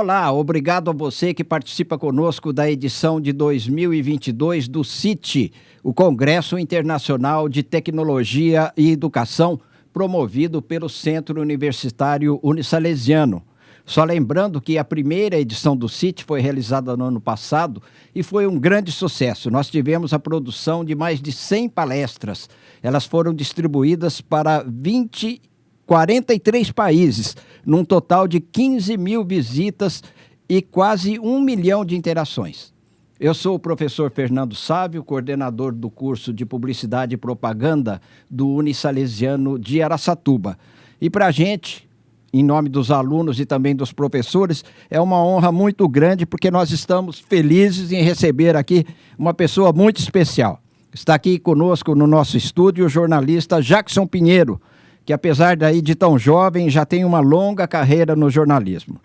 Olá, obrigado a você que participa conosco da edição de 2022 do CIT, o Congresso Internacional de Tecnologia e Educação, promovido pelo Centro Universitário Unisalesiano. Só lembrando que a primeira edição do CIT foi realizada no ano passado e foi um grande sucesso. Nós tivemos a produção de mais de 100 palestras. Elas foram distribuídas para 43 países, num total de 15 mil visitas e quase 1 milhão de interações. Eu sou o professor Fernando Sávio, coordenador do curso de Publicidade e Propaganda do Unisalesiano de Araçatuba. E para a gente, em nome dos alunos e também dos professores, é uma honra muito grande porque nós estamos felizes em receber aqui uma pessoa muito especial. Está aqui conosco no nosso estúdio o jornalista Jackson Pinheiro, que apesar de tão jovem, já tem uma longa carreira no jornalismo.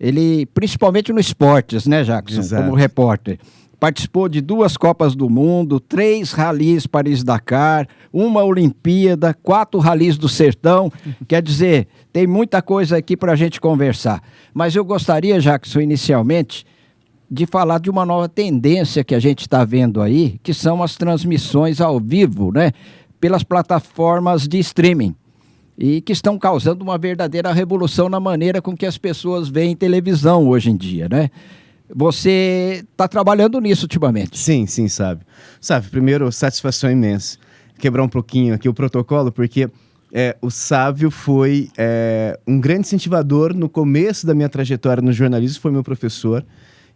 Ele, principalmente no esportes, né, Jackson? Exato. Como repórter. Participou de 2 Copas do Mundo, 3 ralis Paris-Dakar, 1 Olimpíada, 4 ralis do Sertão. Quer dizer, tem muita coisa aqui para a gente conversar. Mas eu gostaria, Jackson, inicialmente, de falar de uma nova tendência que a gente está vendo aí, que são as transmissões ao vivo, né, pelas plataformas de streaming, e que estão causando uma verdadeira revolução na maneira com que as pessoas veem televisão hoje em dia, né? Você está trabalhando nisso ultimamente. Sim, Sávio. Sávio, primeiro, satisfação imensa. Quebrar um pouquinho aqui o protocolo, porque o Sávio foi um grande incentivador no começo da minha trajetória no jornalismo, foi meu professor.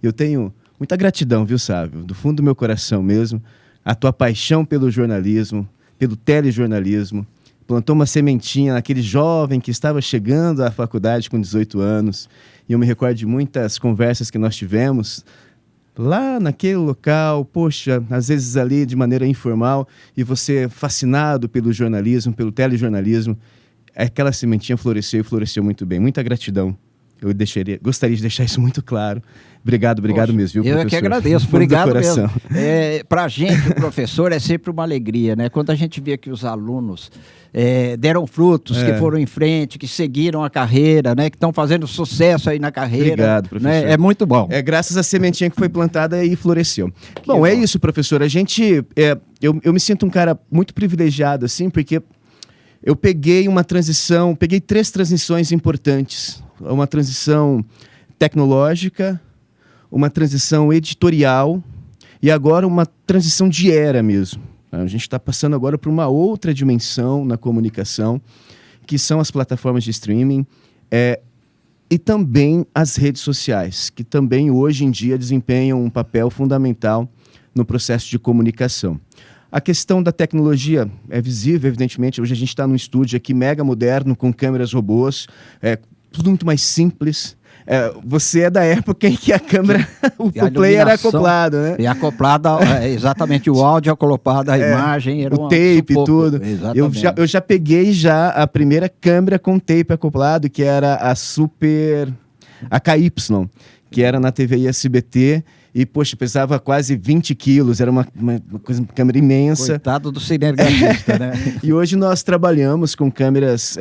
Eu tenho muita gratidão, viu, Sávio? Do fundo do meu coração mesmo, a tua paixão pelo jornalismo, pelo telejornalismo. Plantou uma sementinha naquele jovem que estava chegando à faculdade com 18 anos. E eu me recordo de muitas conversas que nós tivemos lá naquele local, poxa, às vezes ali de maneira informal, e você fascinado pelo jornalismo, pelo telejornalismo. Aquela sementinha floresceu e floresceu muito bem. Muita gratidão. Eu gostaria de deixar isso muito claro. Obrigado mesmo, viu, professor? Eu que agradeço, obrigado mesmo. Para a gente, o professor, é sempre uma alegria, né? Quando a gente vê que os alunos deram frutos, que foram em frente, que seguiram a carreira, né? Que estão fazendo sucesso aí na carreira. Obrigado, professor. Né? É muito bom. Graças à sementinha que foi plantada e floresceu. Bom, é isso, professor. A gente, eu me sinto um cara muito privilegiado, assim, porque eu peguei 3 transições importantes. Uma transição tecnológica, uma transição editorial e agora uma transição de era mesmo. A gente está passando agora por uma outra dimensão na comunicação, que são as plataformas de streaming e também as redes sociais, que também hoje em dia desempenham um papel fundamental no processo de comunicação. A questão da tecnologia é visível, evidentemente. Hoje a gente está num estúdio aqui mega moderno, com câmeras robôs, tudo muito mais simples. Você é da época em que a câmera, o play era acoplado, né? E acoplado, exatamente, o áudio acoplado, a imagem era o tape e tudo. Exatamente. Eu já peguei a primeira câmera com tape acoplado, que era a KY, que era na TV SBT. E, poxa, pesava quase 20 quilos, era uma câmera imensa. Coitado do cinegrafista, né? E hoje nós trabalhamos com câmeras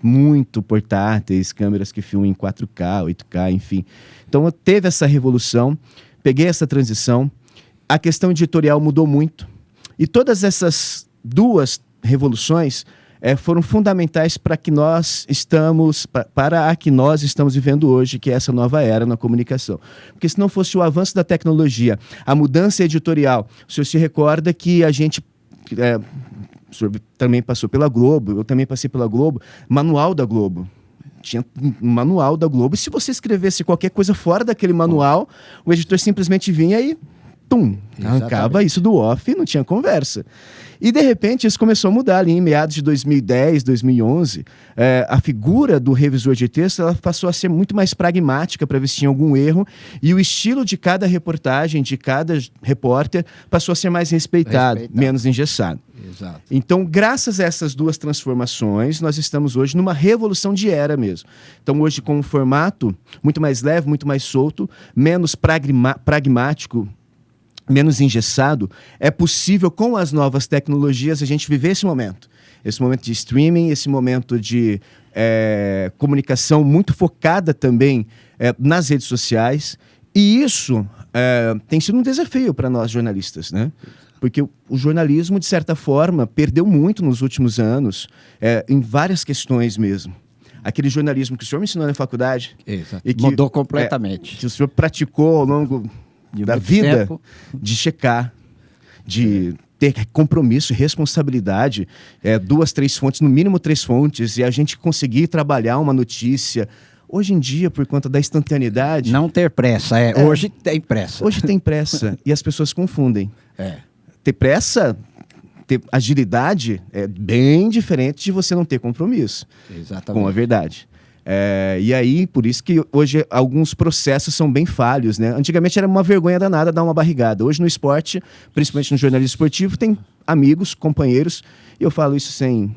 muito portáteis, câmeras que filmam em 4K, 8K, enfim. Então, teve essa revolução, peguei essa transição, a questão editorial mudou muito, e todas essas 2 revoluções foram fundamentais para a que nós estamos vivendo hoje, que é essa nova era na comunicação. Porque se não fosse o avanço da tecnologia, a mudança editorial, o senhor se recorda que a gente... o senhor também passou pela Globo, eu também passei pela Globo, manual da Globo. Tinha um manual da Globo, e se você escrevesse qualquer coisa fora daquele manual, o editor simplesmente vinha e arrancava isso do off e não tinha conversa. E, de repente, isso começou a mudar ali em meados de 2010, 2011. A figura do revisor de texto ela passou a ser muito mais pragmática para ver se tinha algum erro, e o estilo de cada reportagem, de cada repórter, passou a ser mais respeitado. Menos engessado. Exato. Então, graças a essas 2 transformações, nós estamos hoje numa revolução de era mesmo. Então, hoje, com um formato muito mais leve, muito mais solto, menos pragmático, menos engessado, é possível, com as novas tecnologias, a gente viver esse momento. esse momento de streaming, esse momento de comunicação muito focada também nas redes sociais. E isso tem sido um desafio para nós jornalistas, né? Porque o jornalismo, de certa forma, perdeu muito nos últimos anos, em várias questões mesmo. Aquele jornalismo que o senhor me ensinou na faculdade. Exato. E que, mudou completamente. Que o senhor praticou ao longo da vida, tempo. de checar, de ter compromisso e responsabilidade, 2, 3 fontes, no mínimo 3 fontes, e a gente conseguir trabalhar uma notícia. Hoje em dia, por conta da instantaneidade... Não ter pressa, hoje tem pressa. Hoje tem pressa, e as pessoas confundem. Ter pressa, ter agilidade, é bem diferente de você não ter compromisso. Exatamente. Com a verdade. E aí, por isso que hoje alguns processos são bem falhos, né? Antigamente era uma vergonha danada dar uma barrigada. Hoje no esporte, principalmente no jornalismo esportivo, tem amigos, companheiros, e eu falo isso sem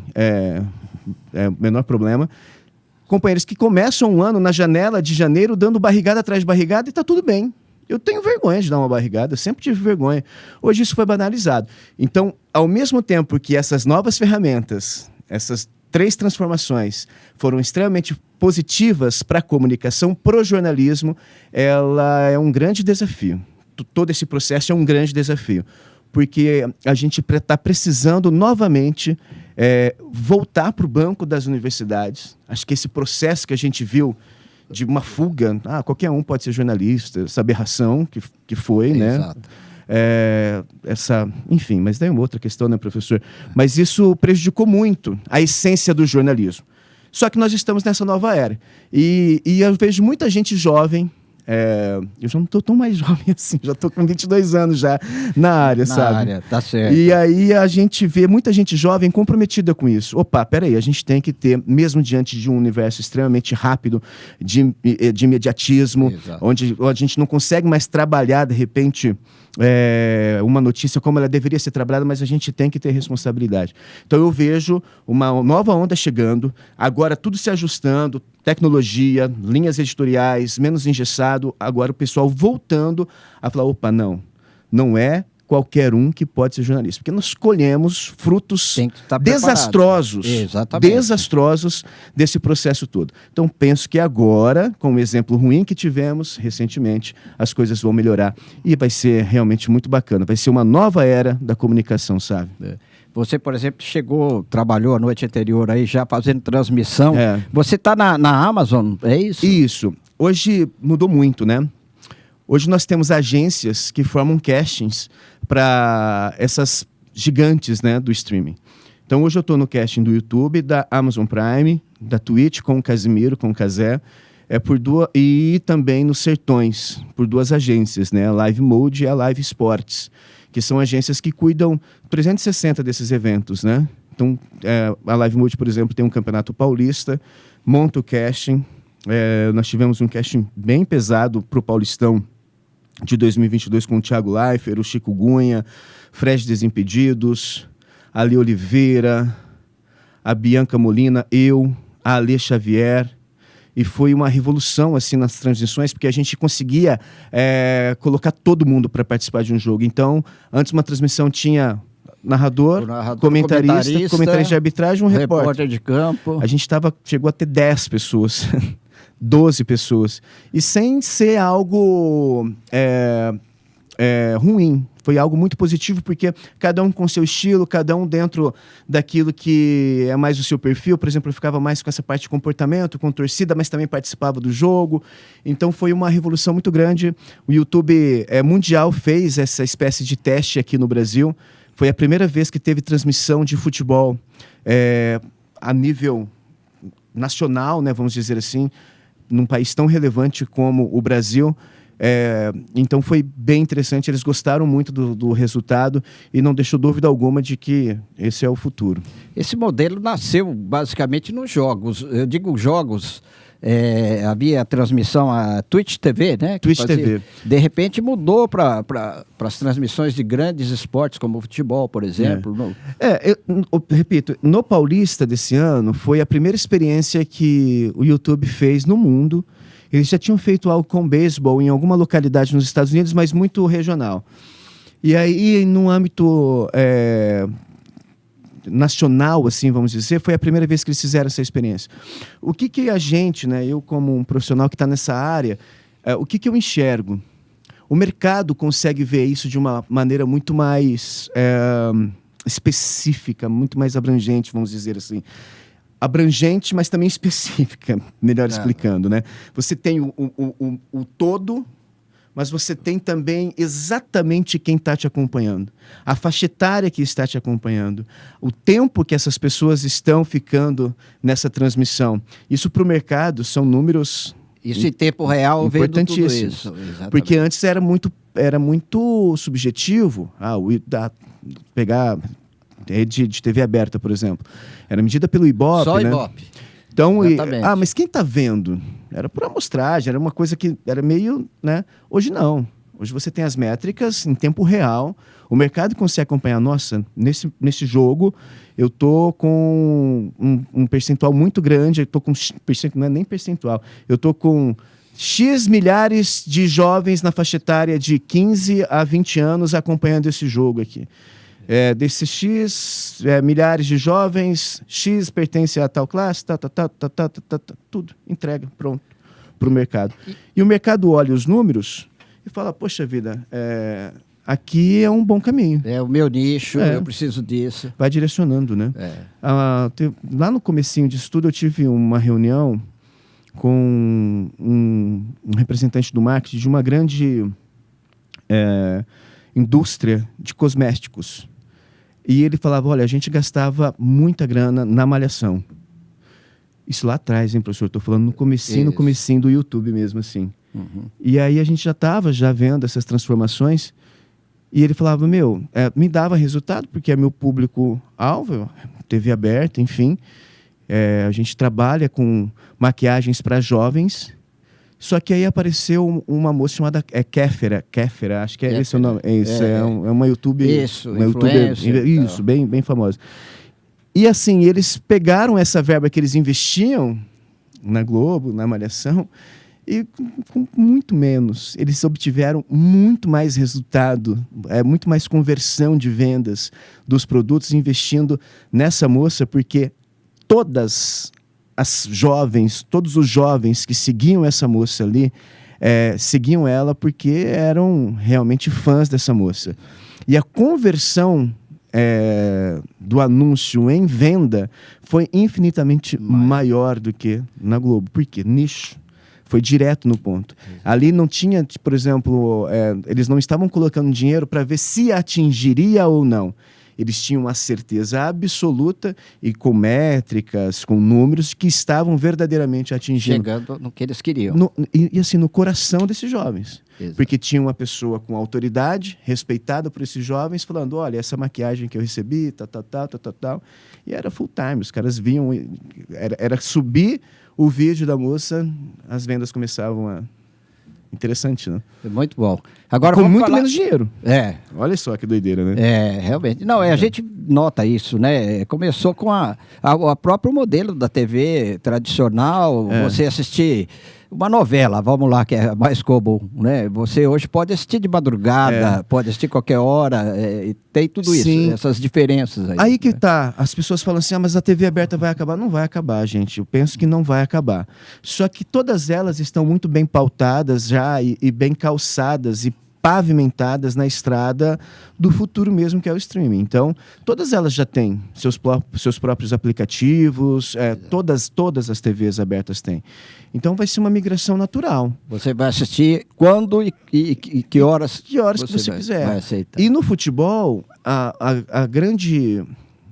menor problema, companheiros que começam um ano na janela de janeiro dando barrigada atrás de barrigada e tá tudo bem. Eu tenho vergonha de dar uma barrigada, eu sempre tive vergonha. Hoje isso foi banalizado. Então, ao mesmo tempo que essas novas ferramentas, essas 3 transformações foram extremamente positivas para a comunicação, para o jornalismo, ela é um grande desafio. Todo esse processo é um grande desafio, porque a gente está precisando novamente voltar para o banco das universidades. Acho que esse processo que a gente viu de uma fuga, qualquer um pode ser jornalista, essa aberração que foi, Exato. né? Enfim, mas daí é uma outra questão, né, professor? Mas isso prejudicou muito a essência do jornalismo. Só que nós estamos nessa nova era. E eu vejo muita gente jovem, eu já não estou tão mais jovem assim, já estou com 22 anos já na área, sabe? Na área, tá certo. E aí a gente vê muita gente jovem comprometida com isso. Opa, peraí, a gente tem que ter, mesmo diante de um universo extremamente rápido de imediatismo, onde a gente não consegue mais trabalhar, de repente, uma notícia como ela deveria ser trabalhada, mas a gente tem que ter responsabilidade. Então eu vejo uma nova onda chegando, agora tudo se ajustando, tecnologia, linhas editoriais, menos engessado, agora o pessoal voltando a falar, opa, não é qualquer um que pode ser jornalista, porque nós colhemos frutos desastrosos, desastrosos desse processo todo. Então penso que agora, com o exemplo ruim que tivemos recentemente, as coisas vão melhorar e vai ser realmente muito bacana, vai ser uma nova era da comunicação, sabe? Você, por exemplo, trabalhou a noite anterior aí já fazendo transmissão. Você está na Amazon, é isso? Isso. Hoje mudou muito, né? Hoje nós temos agências que formam castings para essas gigantes, né, do streaming. Então hoje eu estou no casting do YouTube, da Amazon Prime, da Twitch com o Casimiro, com o Casé, e também nos Sertões, por 2 agências, né, a Live Mode e a Live Sports, que são agências que cuidam 360 desses eventos, né? Então, a Live Mode, por exemplo, tem um campeonato paulista, monta o casting. Nós tivemos um casting bem pesado para o Paulistão de 2022 com o Thiago Leifert, o Chico Gunha, Fred Desimpedidos, a Ali Oliveira, a Bianca Molina, a Alê Xavier. E foi uma revolução assim nas transmissões, porque a gente conseguia colocar todo mundo para participar de um jogo. Então, antes uma transmissão tinha narrador, comentarista de arbitragem, um repórter de campo. A gente chegou a ter 10 pessoas, 12 pessoas. E sem ser algo ruim. Foi algo muito positivo, porque cada um com seu estilo, cada um dentro daquilo que é mais o seu perfil. Por exemplo, eu ficava mais com essa parte de comportamento, com torcida, mas também participava do jogo. Então foi uma revolução muito grande. O YouTube mundial fez essa espécie de teste aqui no Brasil. Foi a primeira vez que teve transmissão de futebol a nível nacional, né, vamos dizer assim, num país tão relevante como o Brasil. Então foi bem interessante, eles gostaram muito do resultado e não deixou dúvida alguma de que esse é o futuro. Esse modelo nasceu basicamente nos jogos, eu digo jogos, havia a transmissão, a Twitch TV, né? Twitch TV. De repente mudou para as transmissões de grandes esportes, como o futebol, por exemplo. Eu repito, no Paulista desse ano foi a primeira experiência que o YouTube fez no mundo. Eles já tinham feito algo com beisebol em alguma localidade nos Estados Unidos, mas muito regional. E aí, no âmbito nacional, assim, vamos dizer, foi a primeira vez que eles fizeram essa experiência. O que a gente, né, eu como um profissional que está nessa área, o que eu enxergo? O mercado consegue ver isso de uma maneira muito mais específica, muito mais abrangente, vamos dizer assim. Abrangente, mas também específica, melhor explicando, né? Você tem o todo, mas você tem também exatamente quem está te acompanhando. A faixa etária que está te acompanhando. O tempo que essas pessoas estão ficando nessa transmissão. Isso para o mercado são números... Isso em tempo real vendo tudo isso. Exatamente. Porque antes era muito subjetivo. Pegar rede de TV aberta, por exemplo. Era medida pelo Ibope, Só né? Ibope. Então, mas quem está vendo? Era por amostragem, era uma coisa que era meio, né? Hoje não. Hoje você tem as métricas em tempo real. O mercado consegue acompanhar. Nossa, nesse jogo eu tô com um percentual muito grande. Eu tô com não é nem percentual. Eu tô com X milhares de jovens na faixa etária de 15 a 20 anos acompanhando esse jogo aqui. Desses X milhares de jovens, X pertence a tal classe, tudo, entrega, pronto, para o mercado. E o mercado olha os números e fala, poxa vida, aqui é um bom caminho. É o meu nicho, eu preciso disso. Vai direcionando, né? Lá no comecinho de estudo eu tive uma reunião com um representante do marketing de uma grande indústria de cosméticos. E ele falava, olha, a gente gastava muita grana na malhação. Isso lá atrás, hein, professor? Estou falando no comecinho do YouTube mesmo, assim. Uhum. E aí a gente já vendo essas transformações. E ele falava, me dava resultado, porque é meu público-alvo, TV aberta, enfim. A gente trabalha com maquiagens para jovens. Só que aí apareceu uma moça chamada Kéfera, acho que esse o nome. É uma YouTuber. Uma YouTuber, bem famosa. E assim, eles pegaram essa verba que eles investiam na Globo, na Malhação, e com muito menos. Eles obtiveram muito mais resultado, muito mais conversão de vendas dos produtos investindo nessa moça, porque todos os jovens que seguiam essa moça ali, seguiam ela porque eram realmente fãs dessa moça. E a conversão do anúncio em venda foi infinitamente maior do que na Globo. Por quê? Nicho. Foi direto no ponto. Ali não tinha, por exemplo, eles não estavam colocando dinheiro para ver se atingiria ou não. Eles tinham uma certeza absoluta e com métricas, com números que estavam verdadeiramente atingindo. Chegando no que eles queriam. E assim, no coração desses jovens. Exato. Porque tinha uma pessoa com autoridade, respeitada por esses jovens, falando, olha, essa maquiagem que eu recebi, tal. E era full time, os caras viam, era subir o vídeo da moça, as vendas começavam a... Interessante, né? Muito bom. Agora, com muito menos dinheiro. Olha só que doideira, né? Realmente. Não, a gente nota isso, né? Começou com a próprio modelo da TV tradicional, você assistir uma novela, vamos lá, que é mais comum, né? Você hoje pode assistir de madrugada, pode assistir qualquer hora, e tem tudo isso, essas diferenças aí. Aí que tá, as pessoas falam assim, mas a TV aberta vai acabar. Não vai acabar, gente, eu penso que não vai acabar. Só que todas elas estão muito bem pautadas já e bem calçadas e pavimentadas na estrada do futuro mesmo, que é o streaming. Então, todas elas já têm seus próprios aplicativos, todas as TVs abertas têm. Então, vai ser uma migração natural. Você vai assistir quando e que horas? Que horas que você quiser. E no futebol,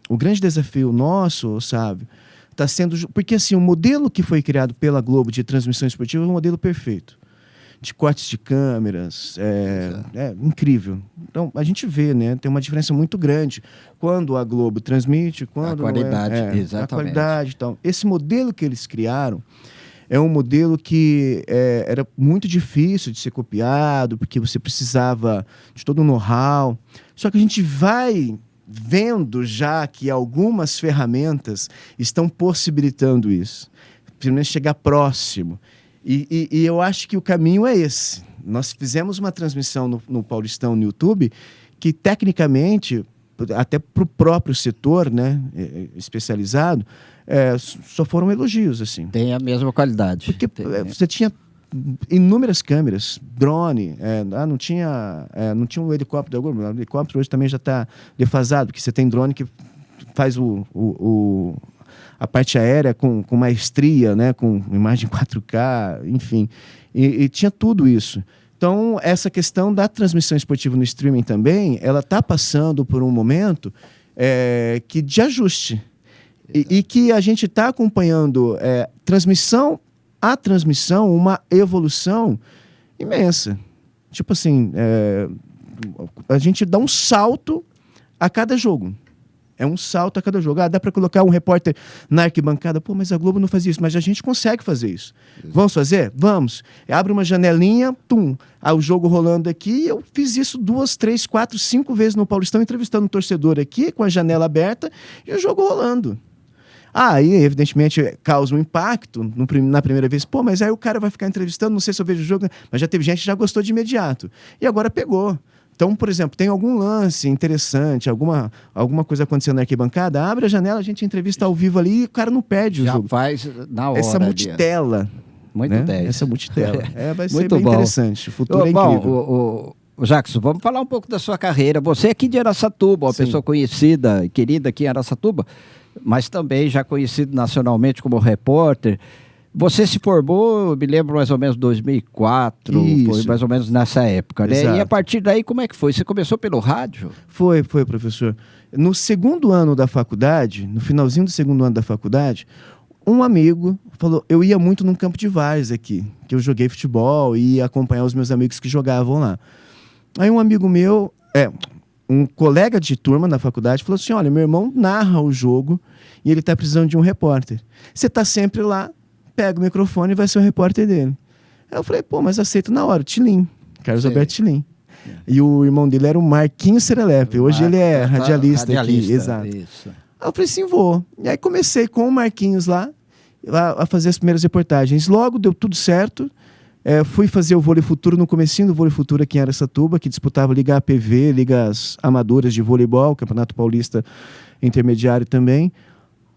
o grande desafio nosso, sabe, está sendo... Porque assim, o modelo que foi criado pela Globo de transmissão esportiva é um modelo perfeito. De cortes de câmeras, incrível. Então, a gente vê, né? Tem uma diferença muito grande quando a Globo transmite, quando... A qualidade, exatamente. A qualidade, então. Esse modelo que eles criaram é um modelo que era muito difícil de ser copiado, porque você precisava de todo um know-how. Só que a gente vai vendo já que algumas ferramentas estão possibilitando isso. Pelo menos chegar próximo. E eu acho que o caminho é esse. Nós fizemos uma transmissão no Paulistão, no YouTube, que tecnicamente, até para o próprio setor, né, especializado, só foram elogios, assim. Tem a mesma qualidade. Porque você tinha inúmeras câmeras, drone, não tinha um helicóptero. O helicóptero hoje também já está defasado, porque você tem drone que faz a parte aérea com maestria, né, com imagem 4K, enfim. E tinha tudo isso. Então, essa questão da transmissão esportiva no streaming também, ela está passando por um momento de ajuste. E que a gente está acompanhando transmissão a transmissão, uma evolução imensa. Tipo assim, a gente dá um salto a cada jogo. É um salto a cada jogo. Dá para colocar um repórter na arquibancada. Pô, mas a Globo não faz isso. Mas a gente consegue fazer isso. Vamos fazer? Vamos. Abre uma janelinha, o jogo rolando aqui. Eu fiz isso 2, 3, 4, 5 vezes no Paulistão, entrevistando um torcedor aqui, com a janela aberta, e o jogo rolando. Aí, evidentemente, causa um impacto na primeira vez. Pô, mas aí o cara vai ficar entrevistando, não sei se eu vejo o jogo. Mas já teve gente que já gostou de imediato. E agora pegou. Então, por exemplo, tem algum lance interessante, alguma coisa acontecendo na arquibancada, abre a janela, a gente entrevista ao vivo ali e o cara não perde o jogo. Já faz na hora. Essa multitela. Muito né? 10. Essa multitela. Vai ser muito bem interessante. O futuro é incrível. Jackson, vamos falar um pouco da sua carreira. Você é aqui de Araçatuba, uma pessoa conhecida e querida aqui em Araçatuba, mas também já conhecido nacionalmente como repórter. Você se formou, eu me lembro, mais ou menos 2004, foi mais ou menos nessa época, né? Exato. E a partir daí, como é que foi? Você começou pelo rádio? Foi, professor. No segundo ano da faculdade, no finalzinho do segundo ano da faculdade, um amigo falou, eu ia muito num campo de várzea aqui, que eu joguei futebol e ia acompanhar os meus amigos que jogavam lá. Aí um amigo meu, um colega de turma na faculdade, falou assim, olha, meu irmão narra o jogo e ele está precisando de um repórter. Você está sempre lá, pega o microfone e vai ser o repórter dele. Aí eu falei, pô, mas aceito na hora, o Tilim, Carlos Alberto Tilim. E o irmão dele era o Marquinhos Serelepe, hoje ele é radialista aqui. Exato. Isso. Aí eu falei assim, vou. E aí comecei com o Marquinhos lá a fazer as primeiras reportagens. Logo deu tudo certo. Fui fazer o Vôlei Futuro no comecinho do Vôlei Futuro aqui em Araçatuba, que disputava Liga APV, Ligas Amadoras de Voleibol, Campeonato Paulista Intermediário também.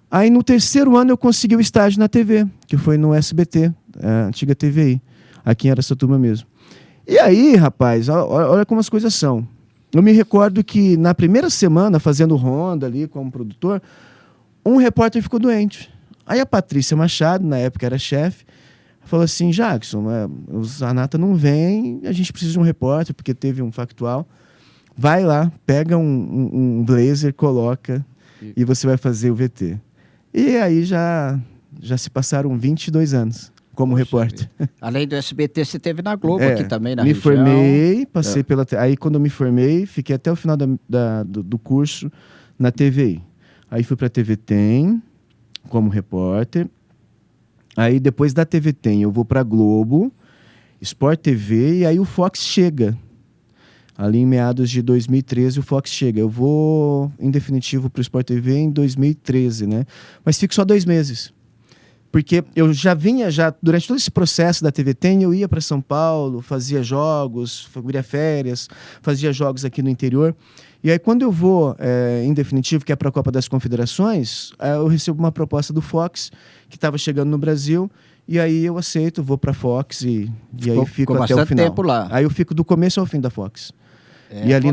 Aí no terceiro ano eu consegui o estágio na TV, que foi no SBT, a antiga TVI, aqui em Araçatuba mesmo. E aí, rapaz, olha como as coisas são. Eu me recordo que na primeira semana, fazendo ronda ali como produtor, um repórter ficou doente. Aí a Patrícia Machado, na época era chefe, falou assim, Jackson, o Zanata não vem, a gente precisa de um repórter, porque teve um factual. Vai lá, pega um blazer, coloca, e você vai fazer o VT. E aí já se passaram 22 anos como repórter. Além do SBT, você teve na Globo aqui também, na região. Me formei, passei pela... Aí quando eu me formei, fiquei até o final do curso na TVI. Aí fui para a TV Tem, como repórter. Aí depois da TV Tem, eu vou para a Globo, Sport TV, e aí o Fox chega. Ali em meados de 2013, o Fox chega. Eu vou, em definitivo, para o Sport TV em 2013, né? Mas fico só 2 meses. Porque eu já vinha, durante todo esse processo da TV Tem, eu ia para São Paulo, fazia jogos, fazia férias, fazia jogos aqui no interior. E aí, quando eu vou, em definitivo, que é para a Copa das Confederações, eu recebo uma proposta do Fox, que estava chegando no Brasil, e aí eu aceito, vou para a Fox e aí fico até o final. Tempo lá. Aí eu fico do começo ao fim da Fox. E ali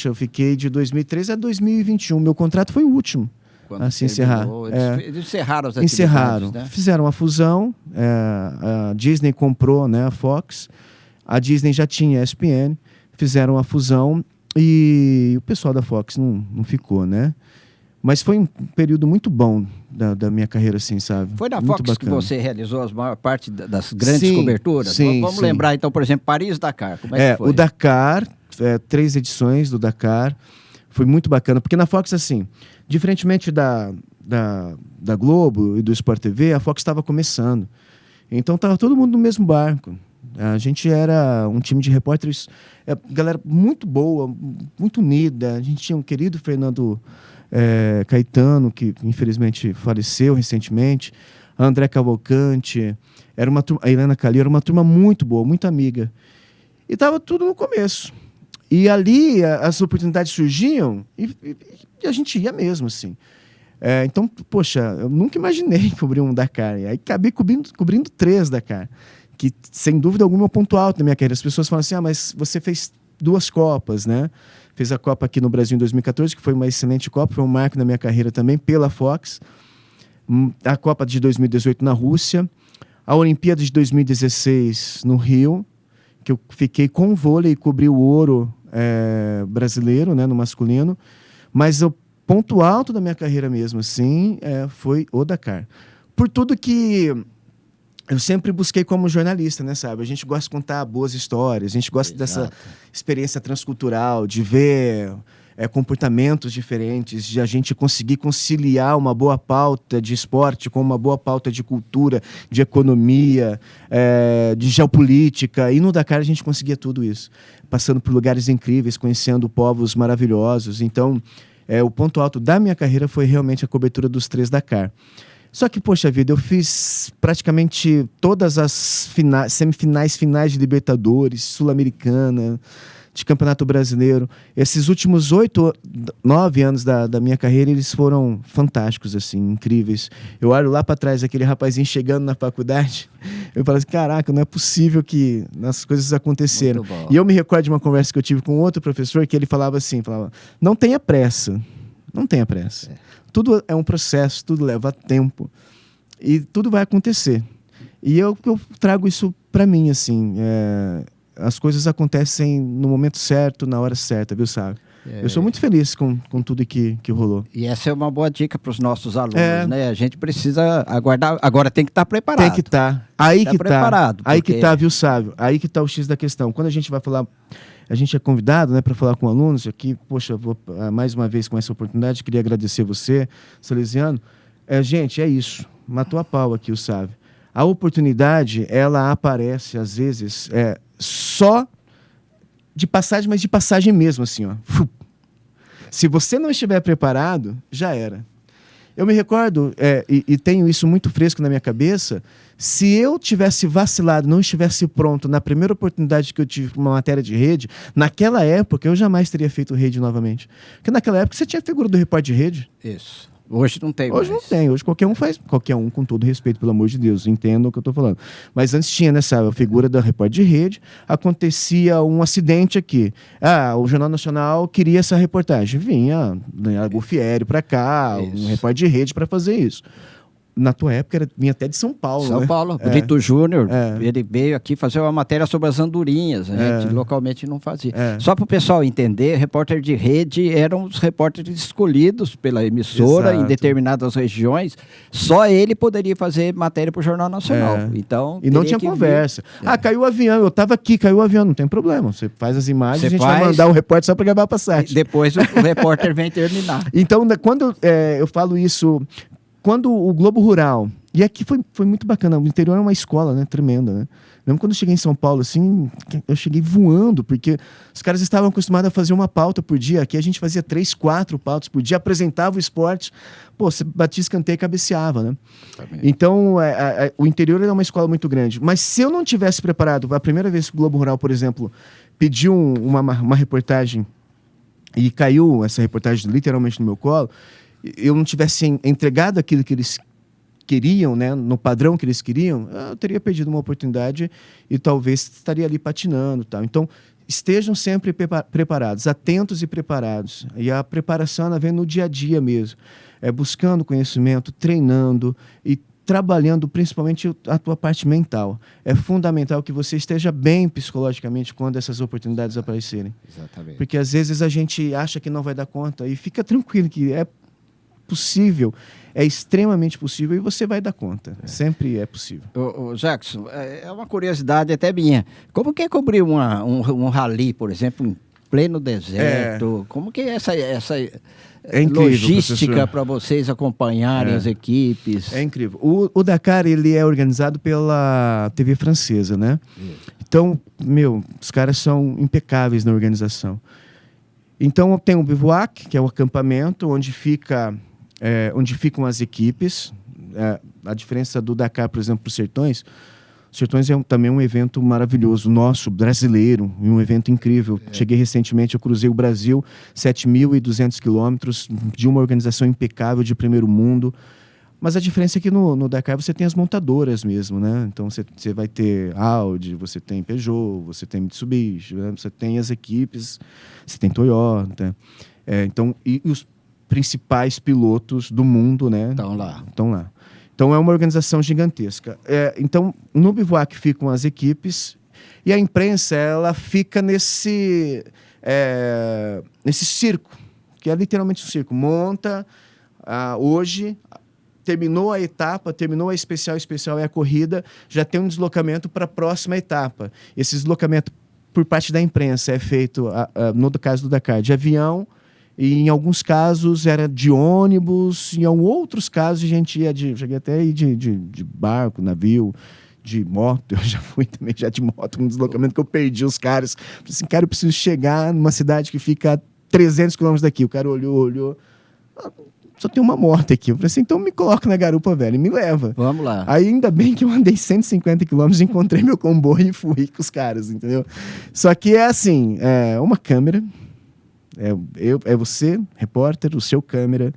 eu fiquei de 2013 a 2021. Meu contrato foi o último a se encerrar. Eles encerraram as atividades, né? Fizeram a fusão, a Disney comprou, né, a Fox, a Disney já tinha a ESPN, fizeram a fusão e o pessoal da Fox não ficou, né? Mas foi um período muito bom da minha carreira, assim, sabe? Foi na muito Fox bacana. que você realizou a maior parte das grandes coberturas? Sim, Vamos lembrar, então, por exemplo, Paris-Dakar. Como é que foi? O Dakar, 3 edições do Dakar. Foi muito bacana, porque na Fox, assim, diferentemente da Globo e do Sport TV, a Fox estava começando. Então, estava todo mundo no mesmo barco. A gente era um time de repórteres, galera muito boa, muito unida. A gente tinha um querido Fernando Caetano, que infelizmente faleceu recentemente, a André Cavalcante, a Helena Calil, era uma turma muito boa, muito amiga. E estava tudo no começo. E ali as oportunidades surgiam e a gente ia mesmo, assim. Então, poxa, eu nunca imaginei cobrir um Dakar. E aí acabei cobrindo 3 Dakar, que sem dúvida alguma é o ponto alto da minha carreira. As pessoas falam assim, mas você fez 2 Copas, né? Fez a Copa aqui no Brasil em 2014, que foi uma excelente Copa, foi um marco na minha carreira também, pela Fox. A Copa de 2018 na Rússia. A Olimpíada de 2016 no Rio, que eu fiquei com o vôlei e cobri o ouro brasileiro, né, no masculino. Mas o ponto alto da minha carreira mesmo, assim, foi o Dakar. Por tudo que eu sempre busquei como jornalista, né, sabe? A gente gosta de contar boas histórias, a gente gosta dessa experiência transcultural, de ver comportamentos diferentes, de a gente conseguir conciliar uma boa pauta de esporte com uma boa pauta de cultura, de economia, de geopolítica. E no Dakar a gente conseguia tudo isso, passando por lugares incríveis, conhecendo povos maravilhosos. Então, o ponto alto da minha carreira foi realmente a cobertura dos 3 Dakar. Só que, poxa vida, eu fiz praticamente todas as semifinais, finais de Libertadores, Sul-Americana, de Campeonato Brasileiro. Esses últimos 8, 9 anos da minha carreira, eles foram fantásticos, assim, incríveis. Eu olho lá para trás, aquele rapazinho chegando na faculdade, eu falo assim, caraca, não é possível que as coisas aconteceram. E eu me recordo de uma conversa que eu tive com outro professor, que ele falava assim, não tenha pressa, não tenha pressa. Tudo é um processo, tudo leva tempo e tudo vai acontecer. E eu trago isso para mim, assim, as coisas acontecem no momento certo, na hora certa, viu, sabe? Eu sou muito feliz com tudo que rolou. E essa é uma boa dica para os nossos alunos, né? A gente precisa aguardar. Agora tem que estar preparado. Tem que estar. Aí que está. Preparado. Aí que está, viu, Sávio? Aí que está o X da questão. Quando a gente vai falar, a gente é convidado, né, para falar com alunos aqui. Poxa, vou mais uma vez com essa oportunidade, queria agradecer você, Salesiano. Gente, é isso. Matou a pau aqui o Sávio. A oportunidade, ela aparece às vezes só de passagem, mas de passagem mesmo, assim, ó. Se você não estiver preparado, já era. Eu me recordo, e tenho isso muito fresco na minha cabeça, se eu tivesse vacilado, não estivesse pronto na primeira oportunidade que eu tive uma matéria de rede, naquela época eu jamais teria feito rede novamente. Porque naquela época você tinha a figura do repórter de rede. Isso. Hoje não tem Hoje mais. Não tem. Hoje qualquer um faz. Qualquer um, com todo respeito, pelo amor de Deus. Entendam o que eu estou falando. Mas antes tinha, né, sabe, a figura da repórter de rede. Acontecia um acidente aqui. O Jornal Nacional queria essa reportagem. Vinha Gufieri para cá, um repórter de rede para fazer isso. Na tua época, vinha até de São Paulo, São né? Paulo. Brito Júnior, ele veio aqui fazer uma matéria sobre as andorinhas. A gente localmente não fazia. Só para o pessoal entender, repórter de rede eram os repórteres escolhidos pela emissora. Exato. Em determinadas regiões. Só ele poderia fazer matéria para o Jornal Nacional. Então, e não tinha conversa. Caiu o avião, eu estava aqui, caiu o avião, não tem problema. Você faz as imagens, a gente vai mandar um repórter só para gravar a passagem. Depois o repórter vem terminar. Então, quando eu falo isso... Quando o Globo Rural... E aqui foi muito bacana. O interior é uma escola, né? Tremenda, né? Mesmo quando eu cheguei em São Paulo, assim, eu cheguei voando, porque os caras estavam acostumados a fazer uma pauta por dia. Aqui a gente fazia 3, 4 pautas por dia, apresentava o esporte. Pô, você batia escanteio e cabeceava, né? Então, o interior é uma escola muito grande. Mas se eu não tivesse preparado, a primeira vez que o Globo Rural, por exemplo, pediu uma reportagem e caiu essa reportagem literalmente no meu colo, eu não tivesse entregado aquilo que eles queriam, né, no padrão que eles queriam, eu teria perdido uma oportunidade e talvez estaria ali patinando, tal. Então, estejam sempre preparados, atentos e preparados. E a preparação ela vem no dia a dia mesmo, buscando conhecimento, treinando e trabalhando principalmente a tua parte mental. É fundamental que você esteja bem psicologicamente quando essas oportunidades aparecerem. Exatamente. Porque às vezes a gente acha que não vai dar conta e fica tranquilo que é possível, é extremamente possível e você vai dar conta. Sempre é possível. Jackson, é uma curiosidade até minha. Como que é cobrir um rally, por exemplo, em pleno deserto? Como que é essa incrível, logística para vocês acompanharem as equipes? É incrível. O Dakar, ele é organizado pela TV francesa, né? Então, os caras são impecáveis na organização. Então, tem o bivouac, que é o acampamento, onde ficam as equipes. A diferença do Dakar, por exemplo, para os Sertões Sertões é também um evento maravilhoso, nosso, brasileiro, um evento incrível. Cheguei recentemente, eu cruzei o Brasil, 7.200 quilômetros, de uma organização impecável, de primeiro mundo. Mas a diferença é que no Dakar você tem as montadoras mesmo, né? Então você vai ter Audi, você tem Peugeot, você tem Mitsubishi, né? Você tem as equipes, você tem Toyota. Então, e os principais pilotos do mundo, né? Estão lá. Estão lá. Então é uma organização gigantesca. Então, no bivouac ficam as equipes e a imprensa ela fica nesse circo, que é literalmente um circo. Monta hoje, terminou a etapa, terminou a especial é a corrida, já tem um deslocamento para a próxima etapa. Esse deslocamento por parte da imprensa é feito, no caso do Dakar, de avião, e em alguns casos era de ônibus, em outros casos a gente ia cheguei até a ir de barco, navio, de moto. Eu já fui também já de moto, um deslocamento que eu perdi os caras. Falei assim, cara, eu preciso chegar numa cidade que fica a 300 quilômetros daqui. O cara olhou, só tem uma moto aqui. Eu falei assim, então me coloca na garupa, velho, e me leva. Vamos lá. Aí ainda bem que eu andei 150 quilômetros, encontrei meu comboio e fui com os caras, entendeu? Só que é assim, uma câmera, você, repórter, o seu câmera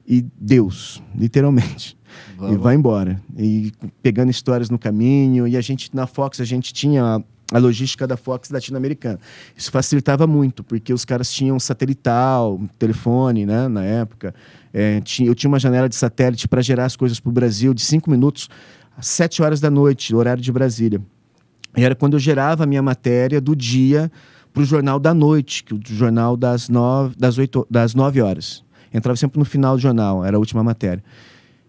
e Deus, literalmente. Vamos. E vai embora. E pegando histórias no caminho. E a gente, na Fox, a gente tinha a logística da Fox latino-americana. Isso facilitava muito, porque os caras tinham satelital, telefone, né, na época. Eu tinha uma janela de satélite para gerar as coisas para o Brasil de 5 minutos às 7 horas da noite, horário de Brasília. E era quando eu gerava a minha matéria do dia para o jornal da noite, que o jornal das 9 horas. Entrava sempre no final do jornal, era a última matéria.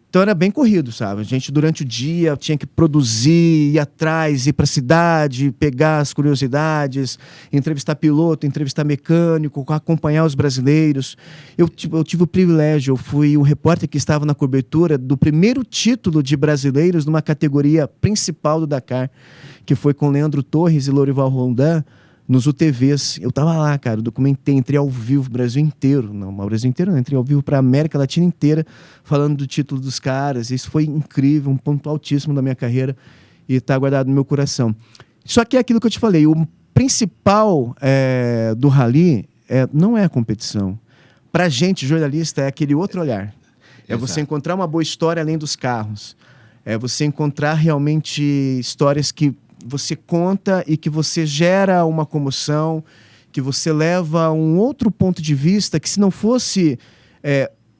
Então era bem corrido, sabe? A gente, durante o dia, tinha que produzir, ir atrás, ir para a cidade, pegar as curiosidades, entrevistar piloto, entrevistar mecânico, acompanhar os brasileiros. Eu tive o privilégio, eu fui o repórter que estava na cobertura do primeiro título de brasileiros numa categoria principal do Dakar, que foi com Leandro Torres e Lorival Rondin, nos UTVs. Eu tava lá, cara, eu documentei, entrei ao vivo o Brasil inteiro. Não, o Brasil inteiro não, entrei ao vivo para a América Latina inteira, falando do título dos caras. Isso foi incrível, um ponto altíssimo da minha carreira e está guardado no meu coração. Só que é aquilo que eu te falei, o principal do rally não é a competição. Pra gente, jornalista, é aquele outro olhar. É você encontrar uma boa história além dos carros. É você encontrar realmente histórias que você conta e que você gera uma comoção, que você leva a um outro ponto de vista, que se não fosse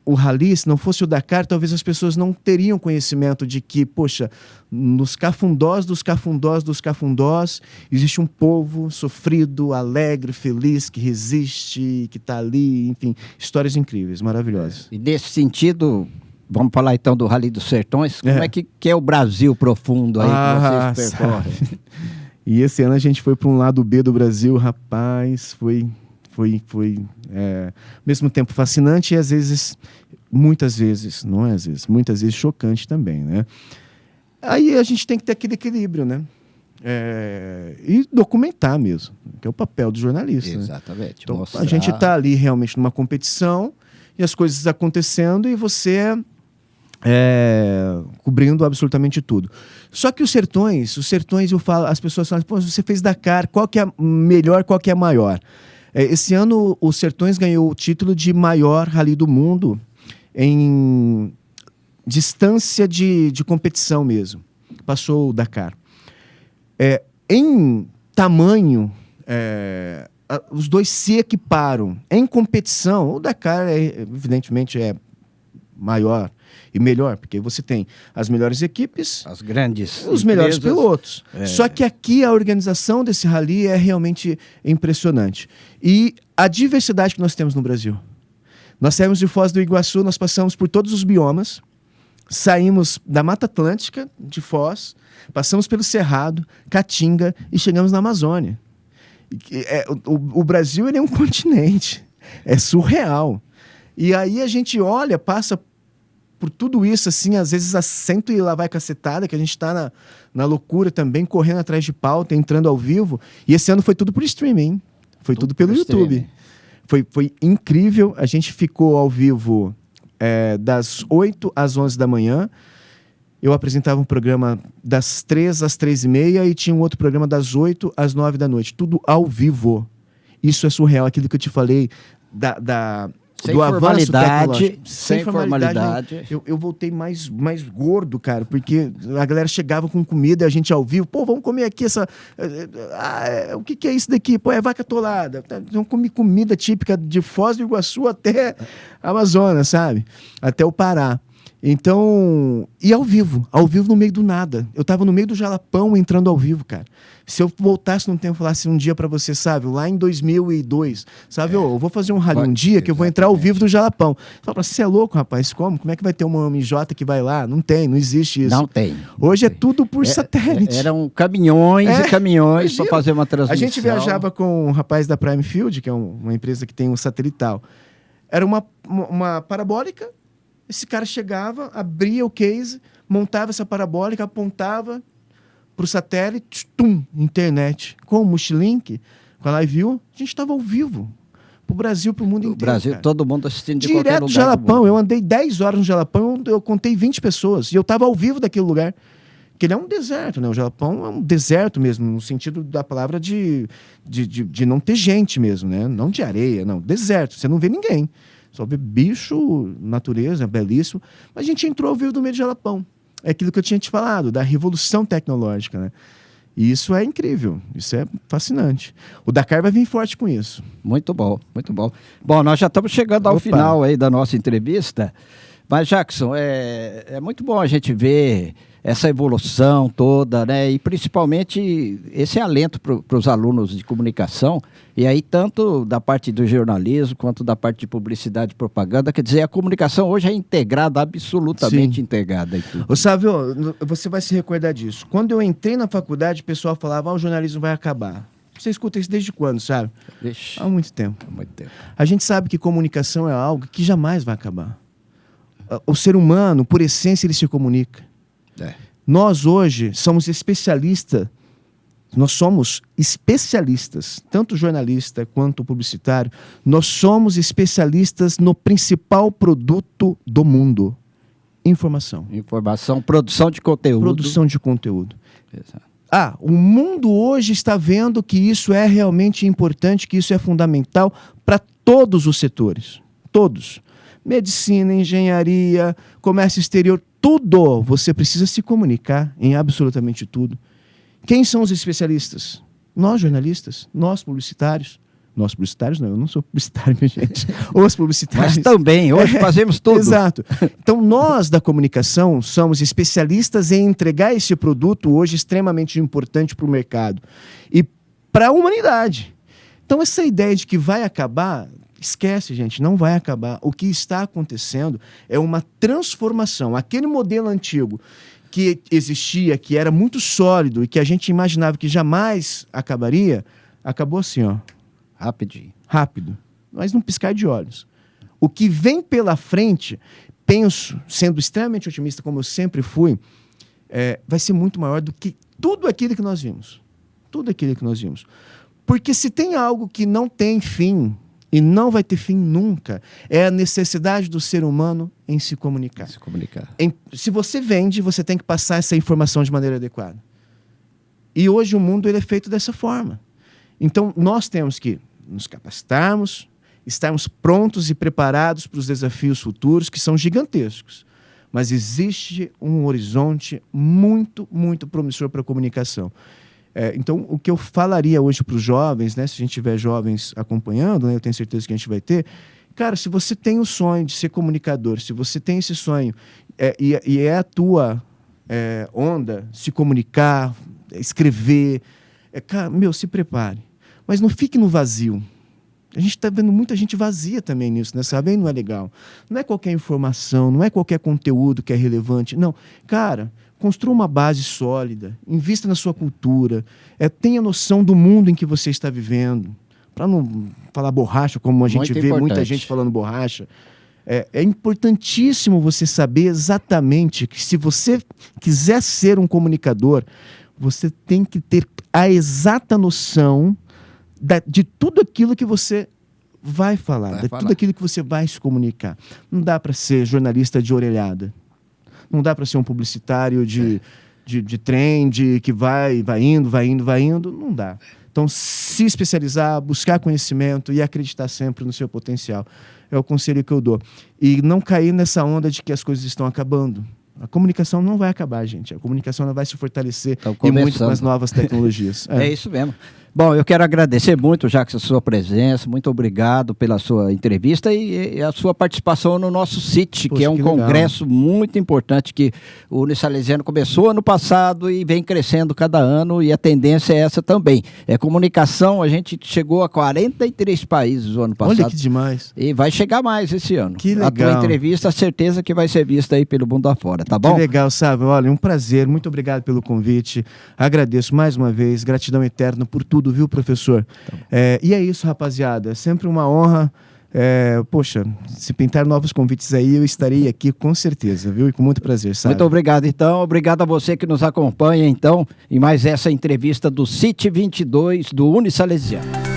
o rally, se não fosse o Dakar, talvez as pessoas não teriam conhecimento de que, poxa, nos cafundós dos cafundós dos cafundós, existe um povo sofrido, alegre, feliz, que resiste, que está ali, enfim, histórias incríveis, maravilhosas. E nesse sentido, vamos falar então do Rally dos Sertões. Como é que é o Brasil profundo aí que vocês percorrem? E esse ano a gente foi para um lado B do Brasil, rapaz, foi ao mesmo tempo fascinante e muitas vezes chocante também, né? Aí a gente tem que ter aquele equilíbrio, né? E documentar mesmo, que é o papel do jornalista. Exatamente. Né? Então, a gente está ali realmente numa competição e as coisas acontecendo e você cobrindo absolutamente tudo. Só que os sertões eu falo, as pessoas falam, pô, você fez Dakar, qual que é a melhor, qual que é a maior? Esse ano os Sertões ganhou o título de maior rally do mundo em distância de competição mesmo. Passou o Dakar. Em tamanho, os dois se equiparam. Em competição, o Dakar evidentemente é maior e melhor, porque você tem as melhores equipes, as grandes, os melhores pilotos. Só que aqui a organização desse rally é realmente impressionante. E a diversidade que nós temos no Brasil. Nós saímos de Foz do Iguaçu, nós passamos por todos os biomas, saímos da Mata Atlântica de Foz, passamos pelo Cerrado, Caatinga e chegamos na Amazônia. O Brasil ele é um continente, é surreal. E aí a gente olha, passa por tudo isso, assim, às vezes assento e lá vai cacetada, que a gente está na loucura também, correndo atrás de pauta, entrando ao vivo. E esse ano foi tudo por streaming, foi tudo pelo YouTube. Foi incrível, a gente ficou ao vivo das 8 às 11 da manhã, eu apresentava um programa das 3 às 3h30 e tinha um outro programa das 8 às 9 da noite. Tudo ao vivo. Isso é surreal. Aquilo que eu te falei do avanço tecnológico. Sem formalidade. Eu voltei mais gordo, cara, porque a galera chegava com comida e a gente ao vivo. Pô, vamos comer aqui essa... o que é isso daqui? Pô, é vaca atolada. Vamos comer comida típica de Foz do Iguaçu até Amazonas, sabe? Até o Pará. Então, e ao vivo no meio do nada. Eu tava no meio do Jalapão entrando ao vivo, cara. Se eu voltasse no tempo e falasse um dia pra você, sabe, lá em 2002, sabe, eu vou fazer um rally um dia que eu vou entrar ao vivo do Jalapão. Fala, você é louco, rapaz, como é que vai ter uma MJ que vai lá? Não existe isso. Não tem. Hoje é tudo por satélite. Eram caminhões e caminhões para fazer uma transmissão. A gente viajava com um rapaz da Prime Field, que é uma empresa que tem um satelital. Era uma parabólica. Esse cara chegava, abria o case, montava essa parabólica, apontava para o satélite, internet. Com o Multilink, com a LiveView, a gente estava ao vivo. Para o Brasil, para o mundo inteiro. O Brasil, cara. Todo mundo assistindo de qualquer lugar. Direto do Jalapão. Eu andei 10 horas no Jalapão, eu contei 20 pessoas. E eu estava ao vivo daquele lugar. Porque ele é um deserto, né? O Jalapão é um deserto mesmo, no sentido da palavra de não ter gente mesmo, né? Não de areia, não. Deserto, você não vê ninguém. Só vê bicho, natureza, belíssimo. Mas a gente entrou ao vivo do meio de Jalapão. É aquilo que eu tinha te falado, da revolução tecnológica, né? E isso é incrível, isso é fascinante. O Dakar vai vir forte com isso. Muito bom, muito bom. Bom, nós já estamos chegando ao final aí da nossa entrevista. Mas, Jackson, é muito bom a gente ver essa evolução toda, né? E principalmente esse alento para os alunos de comunicação, e aí tanto da parte do jornalismo quanto da parte de publicidade e propaganda. Quer dizer, a comunicação hoje é integrada, absolutamente integrada em tudo. Ô, Sávio, você vai se recordar disso. Quando eu entrei na faculdade, o pessoal falava, o jornalismo vai acabar. Você escuta isso desde quando, sabe? Ixi, há muito tempo. Há muito tempo. A gente sabe que comunicação é algo que jamais vai acabar. O ser humano, por essência, ele se comunica. Nós hoje somos especialistas, tanto jornalista quanto publicitário, nós somos especialistas no principal produto do mundo: informação. Informação, produção de conteúdo. Produção de conteúdo. Exato. O mundo hoje está vendo que isso é realmente importante, que isso é fundamental para todos os setores. Todos. Medicina, engenharia, comércio exterior, tudo. Você precisa se comunicar em absolutamente tudo. Quem são os especialistas? Nós, jornalistas, nós, publicitários. Nós, publicitários, não, eu não sou publicitário, minha gente. Os publicitários. Mas também, hoje fazemos tudo. Exato. Então, nós da comunicação somos especialistas em entregar esse produto hoje extremamente importante para o mercado e para a humanidade. Então, essa ideia de que vai acabar... Esquece, gente, não vai acabar. O que está acontecendo é uma transformação. Aquele modelo antigo que existia, que era muito sólido e que a gente imaginava que jamais acabaria, acabou assim, ó. Rapidinho. Rápido. Mas num piscar de olhos. O que vem pela frente, penso, sendo extremamente otimista, como eu sempre fui, vai ser muito maior do que tudo aquilo que nós vimos. Tudo aquilo que nós vimos. Porque se tem algo que não tem fim... e não vai ter fim nunca, é a necessidade do ser humano em se comunicar. Se você vende, você tem que passar essa informação de maneira adequada. E hoje o mundo ele é feito dessa forma. Então, nós temos que nos capacitarmos, estarmos prontos e preparados para os desafios futuros, que são gigantescos. Mas existe um horizonte muito, muito promissor para a comunicação. Então, o que eu falaria hoje para os jovens, né, se a gente tiver jovens acompanhando, né, eu tenho certeza que a gente vai ter, cara, se você tem o sonho de ser comunicador, se você tem esse sonho e é a tua onda se comunicar, escrever, cara, se prepare. Mas não fique no vazio. A gente está vendo muita gente vazia também nisso, né? Sabe? Não é legal. Não é qualquer informação, não é qualquer conteúdo que é relevante. Não. Cara, construa uma base sólida, invista na sua cultura, tenha noção do mundo em que você está vivendo. Para não falar borracha, como a gente vê muita gente falando borracha. É importantíssimo você saber exatamente que se você quiser ser um comunicador, você tem que ter a exata noção de tudo aquilo que você vai falar, tudo aquilo que você vai se comunicar. Não dá para ser jornalista de orelhada. Não dá para ser um publicitário de trend que vai indo. Não dá. Então, se especializar, buscar conhecimento e acreditar sempre no seu potencial. É o conselho que eu dou. E não cair nessa onda de que as coisas estão acabando. A comunicação não vai acabar, gente. A comunicação ela vai se fortalecer e muito com as novas tecnologias. É isso mesmo. Bom, eu quero agradecer muito, Jacques, a sua presença. Muito obrigado pela sua entrevista e a sua participação no nosso CIT, que é um congresso muito importante que o Unisalesiano começou ano passado e vem crescendo cada ano, e a tendência é essa também. É comunicação, a gente chegou a 43 países o ano passado. Olha que demais. E vai chegar mais esse ano. Que legal. A tua entrevista, a certeza que vai ser vista aí pelo mundo afora, tá bom? Que legal, sabe? Olha, um prazer. Muito obrigado pelo convite. Agradeço mais uma vez. Gratidão eterna por tudo, viu, professor? E é isso, rapaziada. É sempre uma honra. Poxa, se pintar novos convites aí, eu estarei aqui com certeza, viu? E com muito prazer, sabe? Muito obrigado, então. Obrigado a você que nos acompanha, então, em mais essa entrevista do CIT 22 do Unisalesiano.